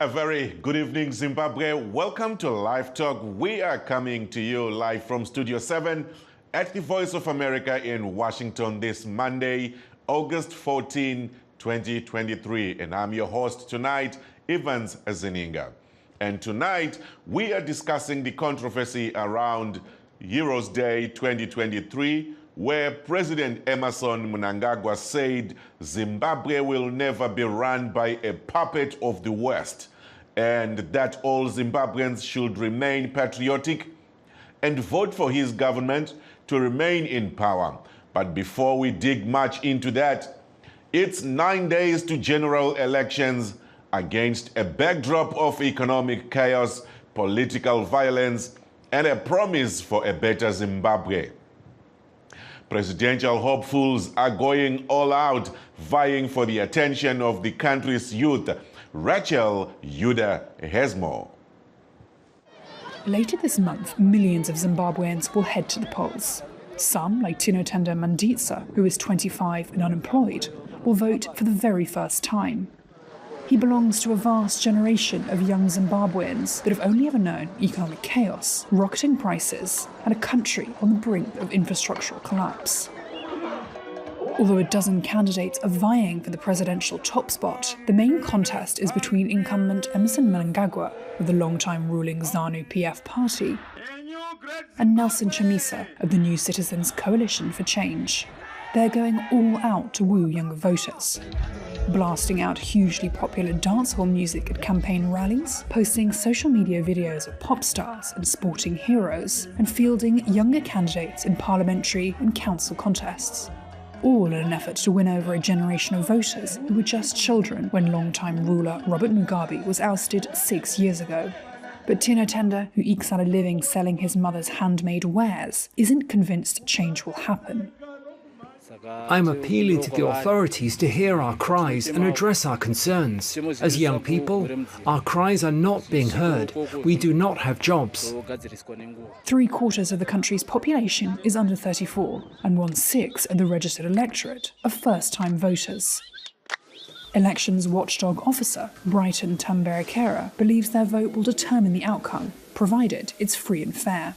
A very good evening, Zimbabwe. Welcome to LiveTalk. We are coming to you live from Studio 7 at the Voice of America in Washington this Monday, August 14, 2023. And I'm your host tonight, Evans Zeninga. And tonight, we are discussing the controversy around Heroes Day 2023, where President Emmerson Mnangagwa said Zimbabwe will never be run by a puppet of the West, and that all Zimbabweans should remain patriotic and vote for his government to remain in power. But before we dig much into that, it's 9 days to general elections against a backdrop of economic chaos, political violence, and a promise for a better Zimbabwe. Presidential hopefuls are going all out, vying for the attention of the country's youth. Rachel Yuda has more. Later this month, millions of Zimbabweans will head to the polls. Some, like Tinotenda Manditsa, who is 25 and unemployed, will vote for the very first time. He belongs to a vast generation of young Zimbabweans that have only ever known economic chaos, rocketing prices, and a country on the brink of infrastructural collapse. Although a dozen candidates are vying for the presidential top spot, the main contest is between incumbent Emmerson Mnangagwa of the long-time ruling ZANU-PF party and Nelson Chamisa of the New Citizens Coalition for Change. They're going all out to woo younger voters, blasting out hugely popular dancehall music at campaign rallies, posting social media videos of pop stars and sporting heroes, and fielding younger candidates in parliamentary and council contests, all in an effort to win over a generation of voters who were just children when longtime ruler Robert Mugabe was ousted 6 years ago. But Tinotenda, who ekes out a living selling his mother's handmade wares, isn't convinced change will happen. I'm appealing to the authorities to hear our cries and address our concerns. As young people, our cries are not being heard. We do not have jobs. 3/4 of the country's population is under 34, and 1/6 of the registered electorate are first-time voters. Elections watchdog officer Brighton Tamberekera believes their vote will determine the outcome, provided it's free and fair.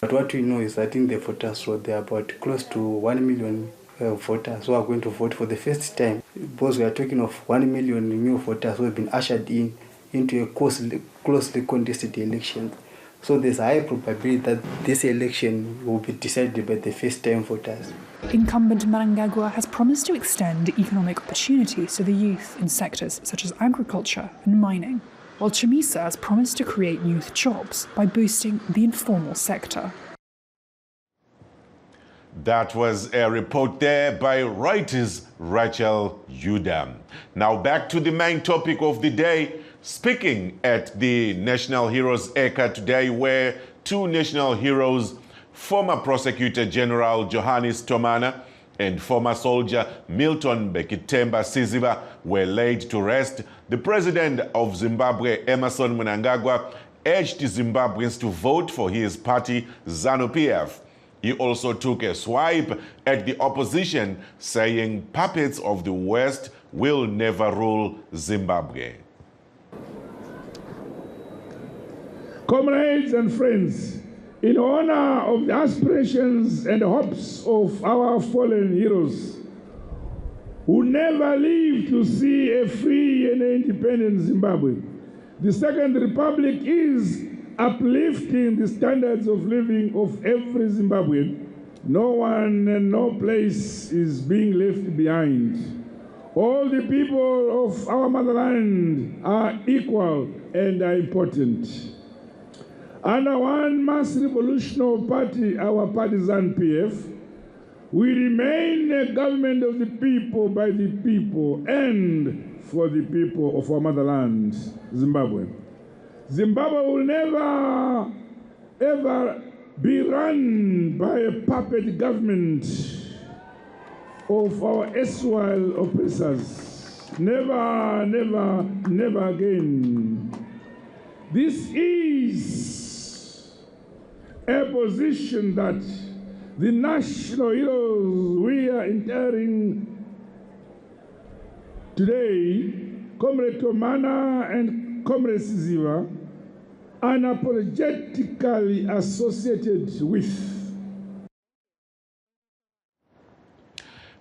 But what we know is that in the voters' roll, there are about close to 1 million voters who are going to vote for the first time. Because we are talking of 1 million new voters who have been ushered into a closely contested election. So there's a high probability that this election will be decided by the first-time voters. Incumbent Mnangagwa has promised to extend economic opportunities to the youth in sectors such as agriculture and mining, while Chamisa has promised to create youth jobs by boosting the informal sector. That was a report there by Reuters' Rachel Yuda. Now back to the main topic of the day, speaking at the National Heroes Eka today, where two national heroes, former Prosecutor General Johannes Tomana and former soldier Milton Bekitemba Siziba, were laid to rest. The president of Zimbabwe, Emmerson Mnangagwa, urged Zimbabweans to vote for his party, ZANU-PF. He also took a swipe at the opposition, saying puppets of the West will never rule Zimbabwe. Comrades and friends, in honor of the aspirations and hopes of our fallen heroes, who never lived to see a free and independent Zimbabwe, the Second Republic is uplifting the standards of living of every Zimbabwean. No one and no place is being left behind. All the people of our motherland are equal and are important. Under one mass revolutionary party, our partisan PF, we remain a government of the people, by the people, and for the people of our motherland, Zimbabwe. Zimbabwe will never, ever be run by a puppet government of our erstwhile oppressors. Never, never, never again. This is a position that the national heroes we are interring today Comrade Tomana and Comrade Siziva, unapologetically associated with.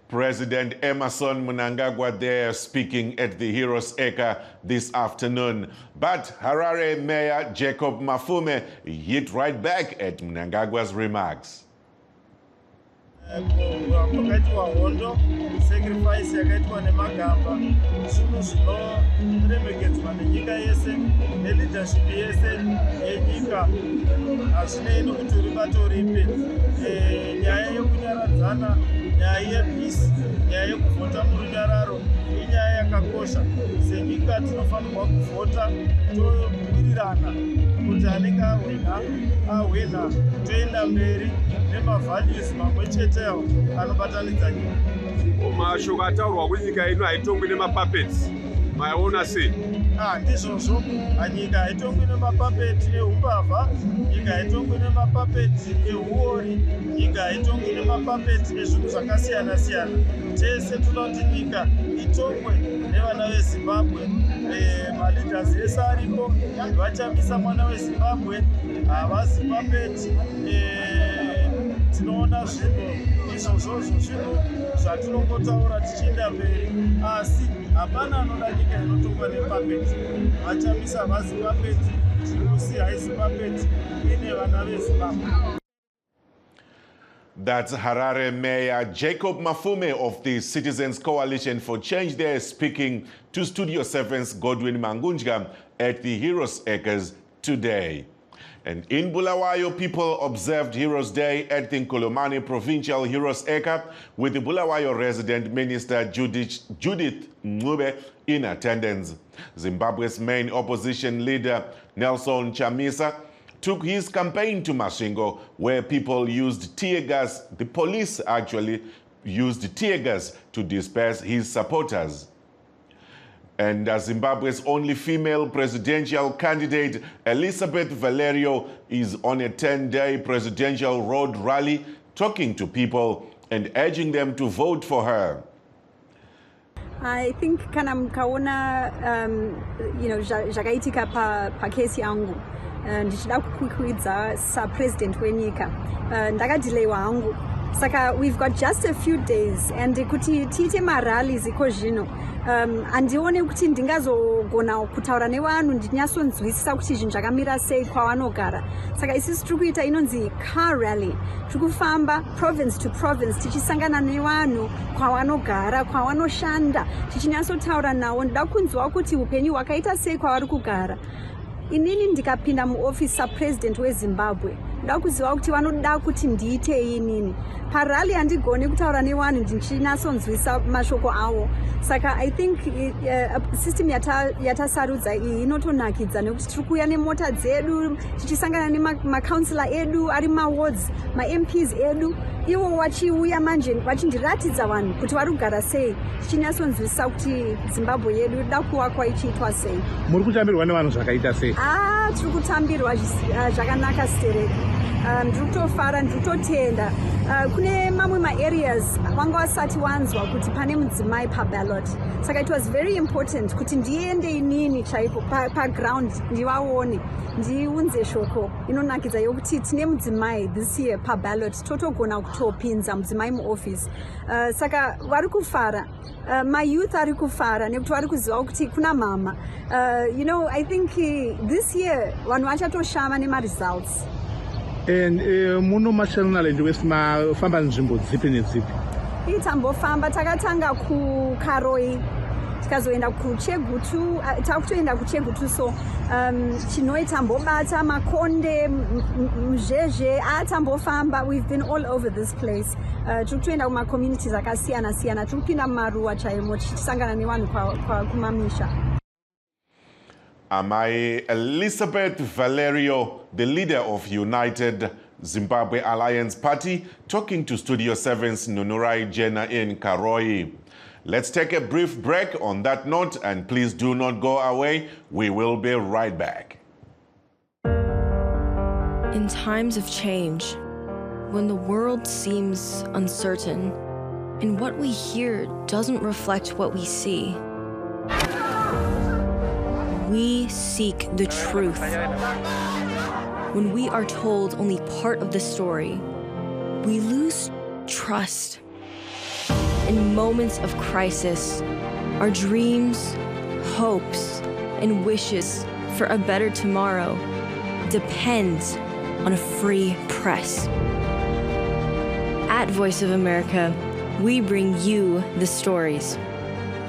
President Emerson Mnangagwa there speaking at the Heroes Acre this afternoon. But Harare Mayor Jacob Mafume hit right back at Mnangagwa's remarks. Kwakaitwa hondo, sacrifice yakaitwa nemagamba, zvinhu zvinoremekedzwa nenyika yese, neleadership yese yenyika, hazvinei nokuti uri bato ripi. Nyaya yekunyaradzana, nyaya yepeace, nyaya yekuvhota murunyararo, inyaya yakakosha. Senyika tinofanirwa kuvhota, towirirana kuti anenge ahwina, toenda mberi nemavalues mamwe chetewo anobatanidza nyika. Mashoko ataurwa kuti nyika ino haitongwi nemapuppets. Maiona sei? Ndizvozvo, nyika haitongwi nemapapeti eumbavha, nyika haitongwi nemapapeti euori, nyika haitongwi nemapapeti ezvinhu zvakasiyana siyana. Tese toda kuti nyika itongwe nevana veZimbabwe. Maleaders ese aripo vachamisa mwana weZimbabwe, havazi papeti. Tinoona zvinhu izvozvozvo zvinhu zvatinongotaura tichienda mberi, asi hapana anoda nyika inotongwa nepapeti. Vachamisa havazi papeti, chirusi haisi papeti, ine vana veZimbabwe. That's Harare Mayor Jacob Mafume of the Citizens Coalition for Change there speaking to Studio 7's Godwin Mangunjga at the Heroes Acres today. And in Bulawayo, people observed Heroes Day at the Nkolomani Provincial Heroes Acre with the Bulawayo resident minister Judith Ngube in attendance. Zimbabwe's main opposition leader Nelson Chamisa took his campaign to Masvingo, where people used tear gas. The police actually used tear gas to disperse his supporters. And Zimbabwe's only female presidential candidate, Elizabeth Valerio, is on a 10-day presidential road rally, talking to people and urging them to vote for her. I think kana mkaona zvakaitika pa case yangu ndichida kukwikwidzwa sapresident wenyika ndakadhileyiwa hangu saka we've got just a few days and kuti tiite marallies iko zvino handione kuti ndingazogona kutaura nevanhu ndinyatsonzwisisa kuti zvinhu zvakamira sei kwavanogara. Saka isisi tiri kuita inonzi car rally, tiri kufamba province to province tichisangana nevanhu kwavanogara, kwavanoshanda, tichinyatsotaura navo. Ndida kunzwa kuti upenyu hwakaita sei kwavari kugara. Inini ndikapinda muofisi sapresident weZimbabwe ndida kuziva kuti vanoda kuti ndiitei inini. Parally handigoni kutaura nevanhu ndichinyatsonzwisa mashoko avo. Saka I think system yatasarudza iyi inotonakidza nekuti tiri kuuya nemota dzedu tichisangana nemacouncillor edu ari mawards, maMPs edu, ivo vachiuya manje vachindiratidza vanhu kuti vari kugara sei, tichinyatsonzwisisa kuti Zimbabwe yedu ida kuvakwa ichiitwa sei. Muri kutambirwa nevanhu zvakaita sei? Tiri kutambirwa zvakanaka stereki. Ndiri kutofara, ndiri kutotenda. Kune mamwe maareas wanga wasati wanzwa kuti pane mudzimai paballot. Saka it was very important kuti ndiende inini chaipo paground ndivaone, ndiunze shoko inonakidza yokuti tine mudzimai this year paballot, totogona kutopinza mudzimai muoffice. Saka vari kufara, mayouth ari kufara nekuti vari kuziva kuti kuna mama. I think this year vanhu vachatoshama nemaresults. And muno masharinalend wesmafamba nzvimbo dzipi nedzipi? Tambofamba takatanga kukaroi tikazoenda kuchegutu, takutoenda kuchegutu, so chinoi tambobata makonde muzhezhe tambofamba. We've been all over this place. Tiri kutoenda kumacommunities akasiyana siyana, tiri kupinda mumaruwa chaimo tichisangana nevanhu kumamisha. Amai Elizabeth Valerio, the leader of United Zimbabwe Alliance Party, talking to Studio 7's Nunurai Jena in Karoi. Let's take a brief break on that note, and please do not go away. We will be right back. In times of change, when the world seems uncertain and what we hear doesn't reflect what we see, we seek the truth. When we are told only part of the story, we lose trust. In moments of crisis, our dreams, hopes, and wishes for a better tomorrow depend on a free press. At Voice of America, we bring you the stories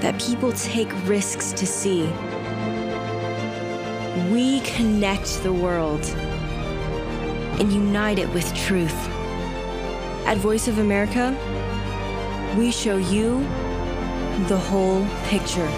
that people take risks to see. We connect the world and unite it with truth. At Voice of America, we show you the whole picture.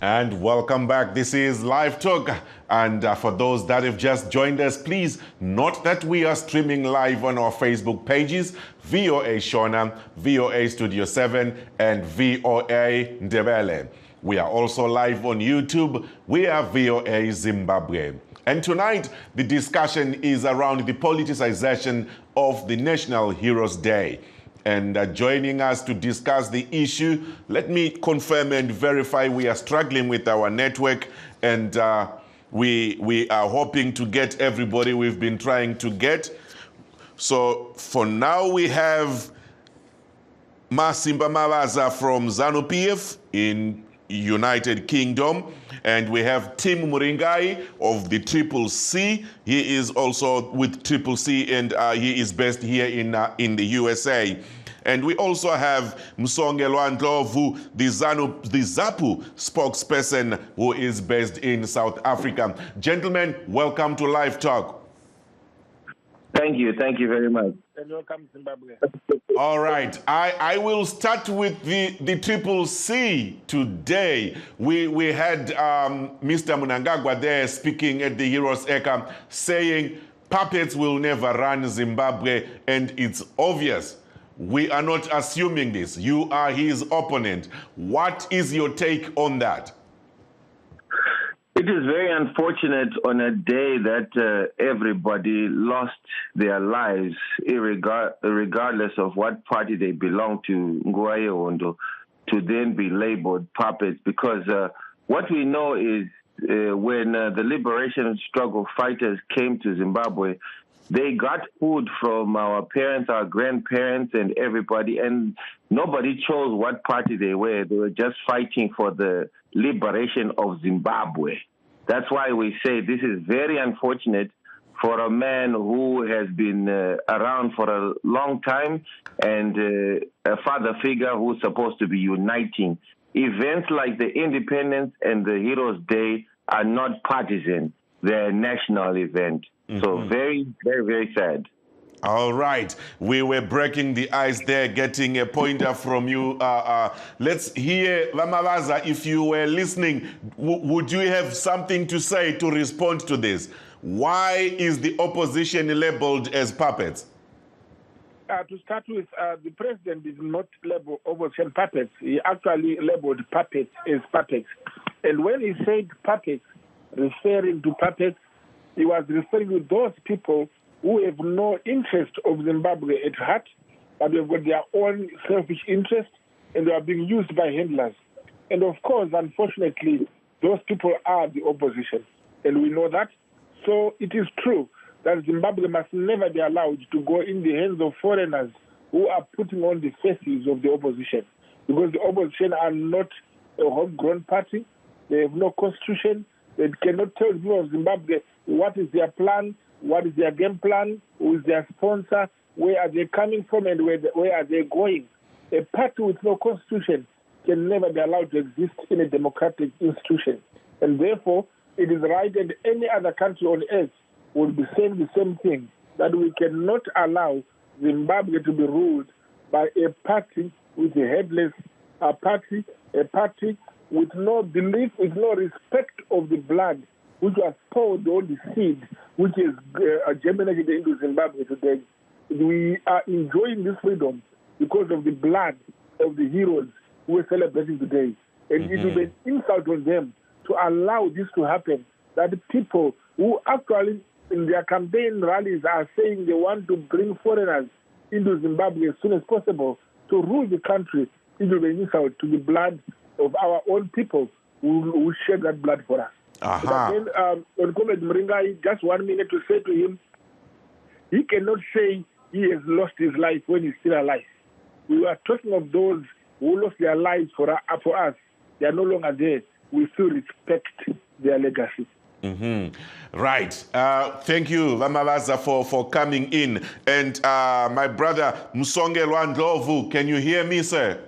And welcome back. This is Live Talk. And for those that have just joined us, please note that we are streaming live on our Facebook pages, VOA Shona, VOA Studio 7, and VOA Ndebele. We are also live on YouTube. We are VOA Zimbabwe. And tonight, the discussion is around the politicization of the National Heroes Day. And joining us to discuss the issue, let me confirm and verify we are struggling with our network, and we are hoping to get everybody we've been trying to get. So for now, we have Masimba Mavaza from ZANU-PF in United Kingdom, and we have Tim Muringai of the CCC. He is also with CCC, and he is based here in the USA. And we also have Msongelwa Ndlovu, the ZAPU spokesperson, who is based in South Africa. Gentlemen, welcome to Live Talk. Thank you very much. And welcome, Zimbabwe. All right, I will start with the CCC today. We had Mr. Mnangagwa there speaking at the Heroes Eka, saying puppets will never run Zimbabwe, and it's obvious. We are not assuming this. You are his opponent. What is your take on that? It is very unfortunate on a day that everybody lost their lives, regardless of what party they belong to, Nguaye Ondo, to then be labeled puppets. Because what we know is when the liberation struggle fighters came to Zimbabwe, they got food from our parents, our grandparents, and everybody, and nobody chose what party they were. They were just fighting for the liberation of Zimbabwe. That's why we say this is very unfortunate for a man who has been around for a long time and a father figure who's supposed to be uniting. Events like the Independence and the Heroes Day are not partisan. They're a national event. Mm-hmm. So very, very, very sad. All right. We were breaking the ice there, getting a pointer from you. Let's hear, Vamavaza, if you were listening, would you have something to say to respond to this? Why is the opposition labeled as puppets? To start with, the president did not label opposition puppets. He actually labeled puppets as puppets. And when he said puppets, referring to puppets, he was referring to those people who have no interest of Zimbabwe at heart, but they've got their own selfish interest, and they are being used by handlers. And of course, unfortunately, those people are the opposition, and we know that. So it is true that Zimbabwe must never be allowed to go in the hands of foreigners who are putting on the faces of the opposition, because the opposition are not a homegrown party. They have no constitution. They cannot tell the people of Zimbabwe what is their plan, what is their game plan, who is their sponsor, where are they coming from, and where are they going. A party with no constitution can never be allowed to exist in a democratic institution. And therefore, it is right, and any other country on earth would be saying the same thing, that we cannot allow Zimbabwe to be ruled by a party with a headless party, a party with no belief, with no respect of the blood which was poured on the seed which is germinated into Zimbabwe today. We are enjoying this freedom because of the blood of the heroes who are celebrating today. And it will be an insult on them to allow this to happen, that the people who actually in their campaign rallies are saying they want to bring foreigners into Zimbabwe as soon as possible to rule the country, it will be equal to the blood of our own people who shed that blood for us. But again, on Comrade Mringa, just 1 minute to say to him, he cannot say he has lost his life when he's still alive. We are talking of those who lost their lives for us. They are no longer there. We still respect their legacy. Right. Thank you, Vamalaza, for coming in. And my brother, Msongelwa Ndlovu, can you hear me, sir?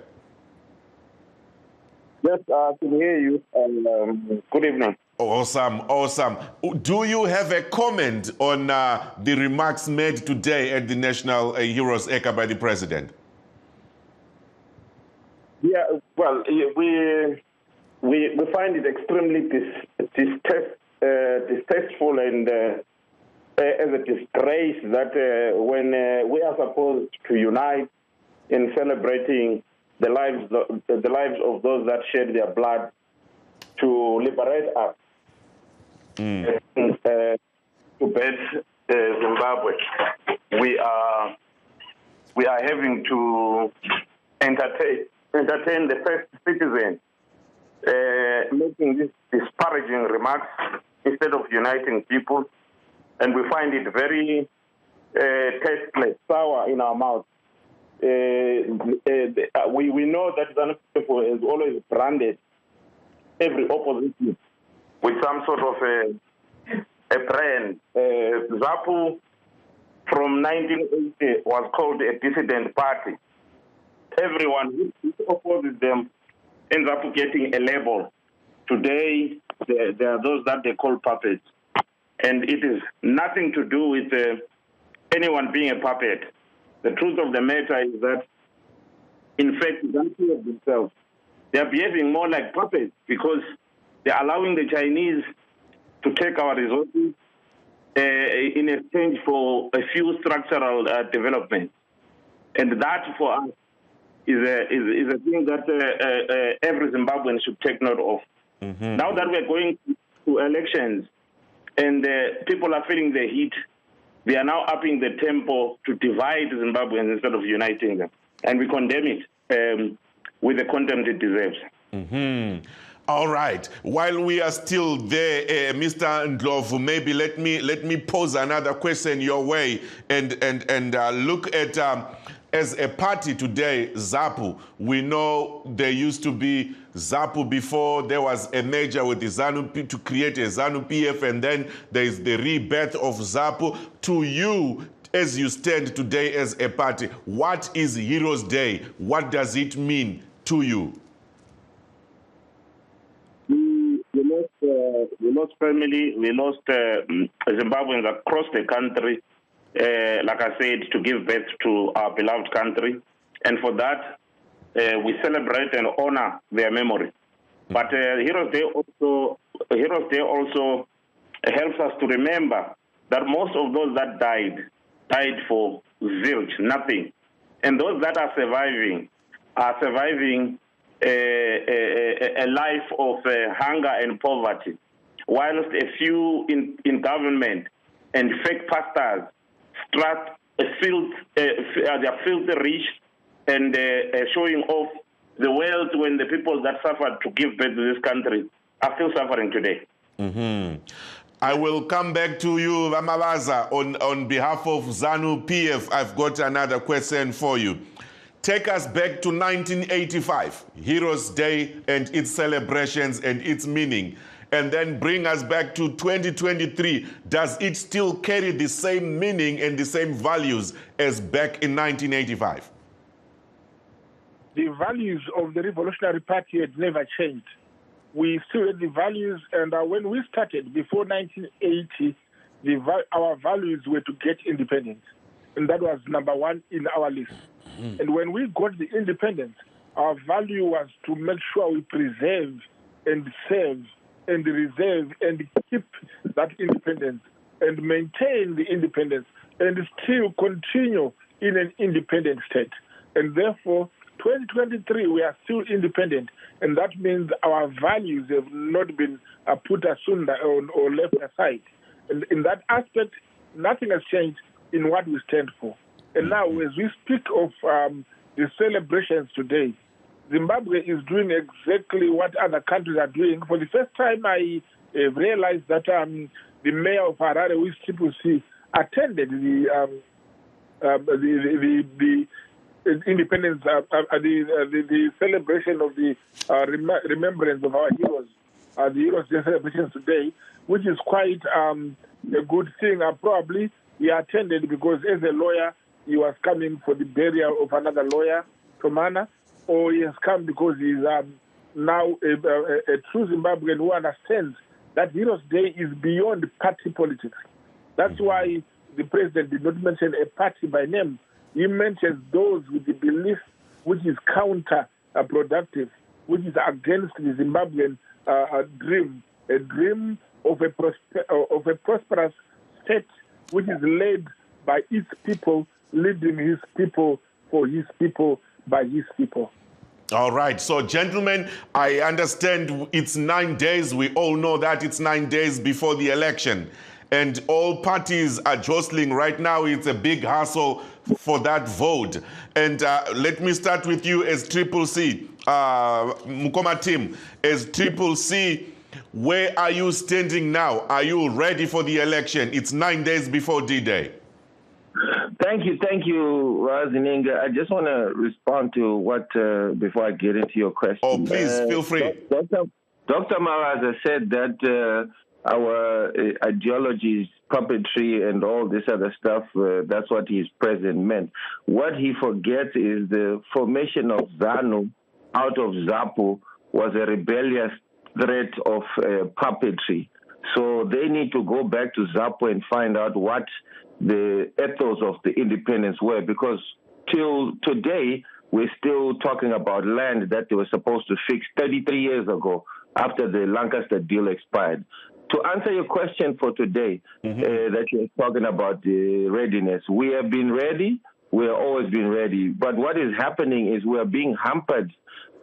Yes, I can hear you. Good evening. Awesome, awesome. Do you have a comment on the remarks made today at the National Heroes Acre by the President? Yeah, well, we find it extremely distasteful and as a disgrace that when we are supposed to unite in celebrating the lives of those that shed their blood to liberate us, to beat Zimbabwe, we are having to entertain the first citizen, making these disparaging remarks instead of uniting people, and we find it very tasteless, sour in our mouth. We know that ZANU people has always branded every opposition with some sort of a brand. ZAPU from 1980 was called a dissident party. Everyone who opposes them ends up getting a label. Today, there are those that they call puppets. And it is nothing to do with anyone being a puppet. The truth of the matter is that, in fact, ZANU themselves, they are behaving more like puppets because they are allowing the Chinese to take our resources in exchange for a few structural developments. And that, for us, is a thing that every Zimbabwean should take note of. Now that we're going to elections and people are feeling the heat, they are now upping the tempo to divide Zimbabweans instead of uniting them. And we condemn it with the contempt it deserves. All right. While we are still there, Mr. Ndlovu, maybe let me pose another question your way and look at as a party today, ZAPU. We know there used to be ZAPU before there was a merger with the ZANU to create a ZANU PF, and then there is the rebirth of ZAPU. To you, as you stand today as a party, what is Heroes Day? What does it mean to you? We lost family, we lost Zimbabweans across the country, like I said, to give birth to our beloved country. And for that, we celebrate and honor their memory. But Heroes Day also helps us to remember that most of those that died for zilch, nothing. And those that are surviving a life of hunger and poverty, whilst a few in government and fake pastors strut they're filthy rich and showing off the wealth when the people that suffered to give birth to this country are still suffering today. I will come back to you, Vamalaza, on behalf of ZANU PF. I've got another question for you. Take us back to 1985, Heroes Day and its celebrations and its meaning, and then bring us back to 2023. Does it still carry the same meaning and the same values as back in 1985? The values of the Revolutionary Party had never changed. We still had the values, and when we started before 1980, our values were to get independence, and that was number one in our list. And when we got the independence, our value was to make sure we preserve and serve and reserve and keep that independence and maintain the independence and still continue in an independent state. And therefore, 2023, we are still independent, and that means our values have not been put asunder or left aside. And in that aspect, nothing has changed in what we stand for. And now, as we speak of the celebrations today, Zimbabwe is doing exactly what other countries are doing. For the first time, I realized that the mayor of Harare, who is Triple C, attended the independence, the celebration of the remembrance of our heroes, the Heroes' Day celebrations today, which is quite a good thing. Probably he attended because as a lawyer, he was coming for the burial of another lawyer, Tomana, or he has come because he's now a true Zimbabwean who understands that Heroes' Day is beyond party politics. That's why the president did not mention a party by name. He mentions those with the belief which is counterproductive, which is against the Zimbabwean dream, a dream of a prosperous state which is led by its people, leading his people, for his people, by his people. All right. So, gentlemen, I understand it's 9 days. We all know that it's 9 days before the election. And all parties are jostling right now. It's a big hassle for that vote. And let me start with you as Triple C, Mukoma Tim, as Triple C. Where are you standing now? Are you ready for the election? It's 9 days before D-Day. Thank you, Razininga. I just want to respond to what, before I get into your question. Oh, please, feel free. Dr. Maraza said that our ideology is puppetry and all this other stuff. That's what his president meant. What he forgets is the formation of ZANU out of ZAPU was a rebellious threat of puppetry. So they need to go back to ZAPU and find out what the ethos of the independence were, because till today, we're still talking about land that they were supposed to fix 33 years ago after the Lancaster deal expired. To answer your question for today, that you're talking about the readiness, we have been ready. We have always been ready. But what is happening is we are being hampered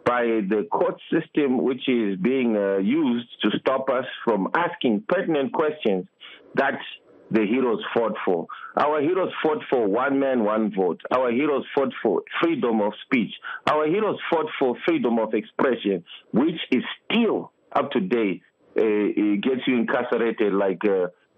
by the court system, which is being used to stop us from asking pertinent questions that the heroes fought for. Our heroes fought for one man, one vote. Our heroes fought for freedom of speech. Our heroes fought for freedom of expression, which is still up to date. It gets you incarcerated like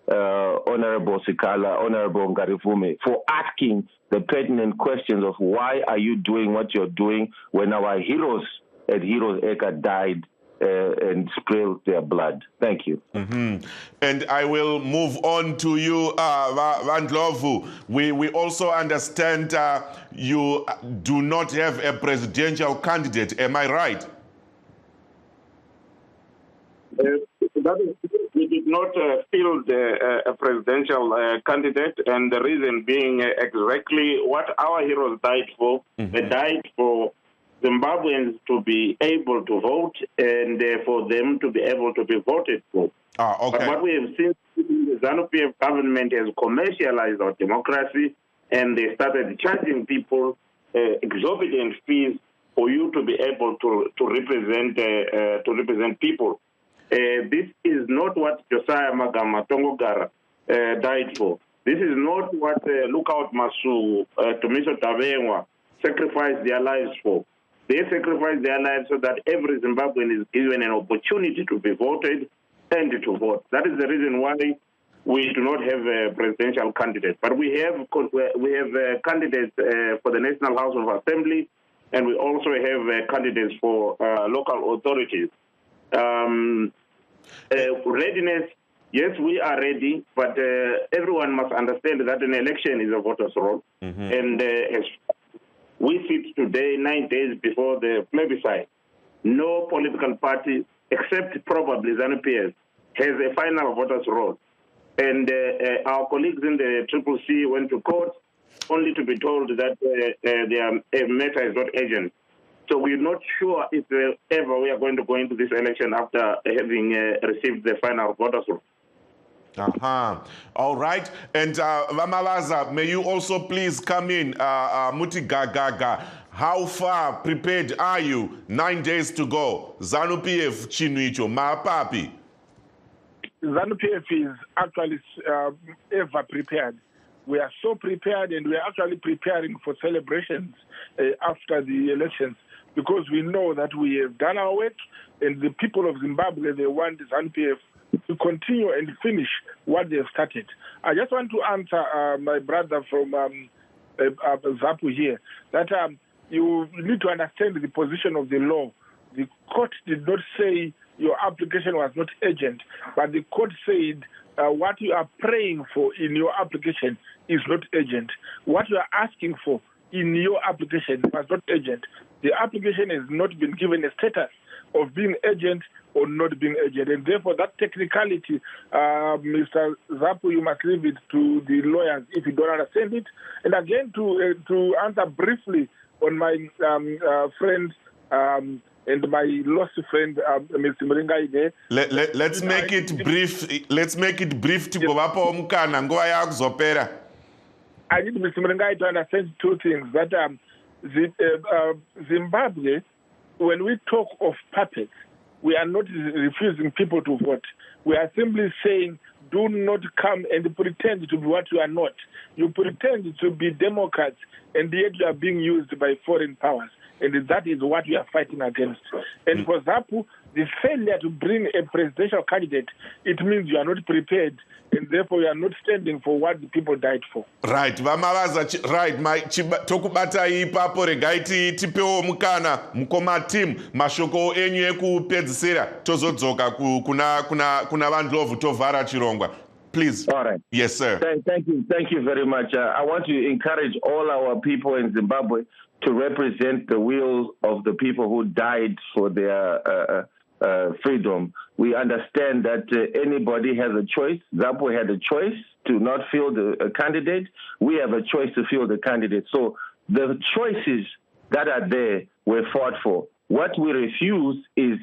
Honorable Sikala, Honorable Ngarivume, for asking the pertinent questions of why are you doing what you're doing when our heroes at Heroes Eka died and spilled their blood. Thank you. And I will move on to you, Vandlovu. We also understand you do not have a presidential candidate. Am I right? We did not field a presidential candidate, and the reason being exactly what our heroes died for. They died for Zimbabweans to be able to vote and for them to be able to be voted for. Okay. But what we have seen, the ZANU-PF government has commercialized our democracy, and they started charging people exorbitant fees for you to be able to represent people. This is not what Josiah Magama Tongogara died for. This is not what Lookout Masu, Tomiso Tabenwa sacrificed their lives for. They sacrificed their lives so that every Zimbabwean is given an opportunity to be voted and to vote. That is the reason why we do not have a presidential candidate. But we have candidates for the National House of Assembly, and we also have candidates for local authorities. Readiness, yes, we are ready, but everyone must understand that an election is a voter's role. And as we sit today, 9 days before the plebiscite, no political party, except probably ZANU-PF, has a final voter's role. And our colleagues in the Triple C went to court only to be told that their matter is not urgent. So we're not sure if ever we are going to go into this election after having received the final voters' roll. All right. And Vamalaza, may you also please come in. Muti Gagaga, how far prepared are you? 9 days to go. ZANU-PF Chinuicho, Maapapi. ZANU-PF is actually ever prepared. We are so prepared, and we are actually preparing for celebrations after the elections. because we know that we have done our work, and the people of Zimbabwe, they want ZANU-PF to continue and finish what they have started. I just want to answer my brother from ZAPU here, that you need to understand the position of the law. The court did not say your application was not urgent, but the court said what you are praying for in your application is not urgent. What you are asking for in your application was not urgent. The application has not been given a status of being urgent or not being urgent, and therefore that technicality, Mr. Zapu, you must leave it to the lawyers if you don't understand it. And again, to answer briefly on my friend and my lost friend, Mr. Mringai. Let's make it brief. Let's make it brief to go up on Mukana. Go ahead, I need Mr. Mringai to understand two things. That Zimbabwe, when we talk of puppets, we are not refusing people to vote. We are simply saying, do not come and pretend to be what you are not. You pretend to be Democrats, and yet you are being used by foreign powers. And that is what we are fighting against. And for ZAPU, the failure to bring a presidential candidate, it means you are not prepared, and therefore you are not standing for what the people died for. Right. Vamavaza, right. Tokubata ipapo regaiti tipeo mukana mukoma team mashoko enyu ekupedzisira tozodzoka kuna vandlovu tovhara chirongwa. Please. All right. Yes, sir. Thank you very much. I want to encourage all our people in Zimbabwe to represent the will of the people who died for their freedom. We understand that anybody has a choice. ZAPU had a choice to not field a candidate. We have a choice to field a candidate. So the choices that are there were fought for. What we refuse is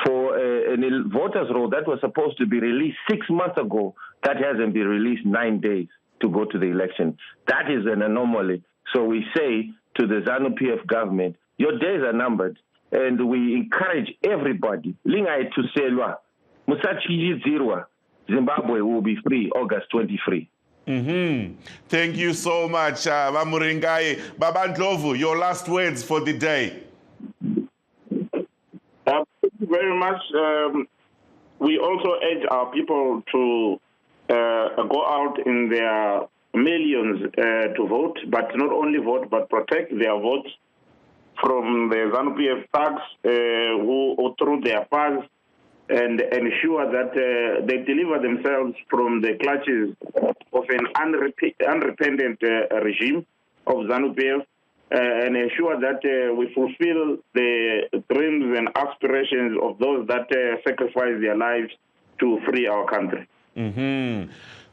for a voters' roll that was supposed to be released 6 months ago, that hasn't been released 9 days to go to the election. That is an anomaly. So we say to the ZANU-PF government, your days are numbered, and we encourage everybody. Lingai to Selwa, Musachi Zirwa, Zimbabwe will be free August 23. Thank you so much, Vamuringai. Babandlovu, your last words for the day. Thank you very much. We also urge our people to go out in their millions to vote, but not only vote, but protect their votes from the ZANU-PF thugs who through their past, and ensure that they deliver themselves from the clutches of an unrepentant regime of ZANU-PF, and ensure that we fulfill the dreams and aspirations of those that sacrifice their lives to free our country.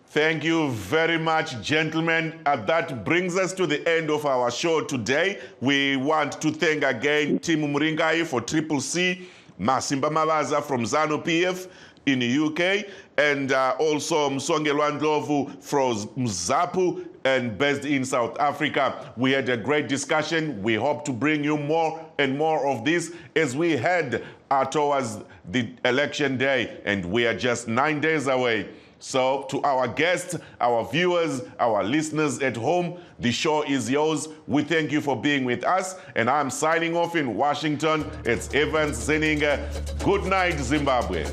Thank you very much, gentlemen. That brings us to the end of our show today. We want to thank again Tim Muringai for Triple C, Masimba Mavaza from ZANU-PF in the UK, and also Msongelwa Ndlovu from ZAPU and based in South Africa. We had a great discussion. We hope to bring you more and more of this as we head towards the election day, and we are just 9 days away. So to our guests, our viewers, our listeners at home, the show is yours. We thank you for being with us. And I'm signing off in Washington. It's Evans Zeninga. Good night, Zimbabwe.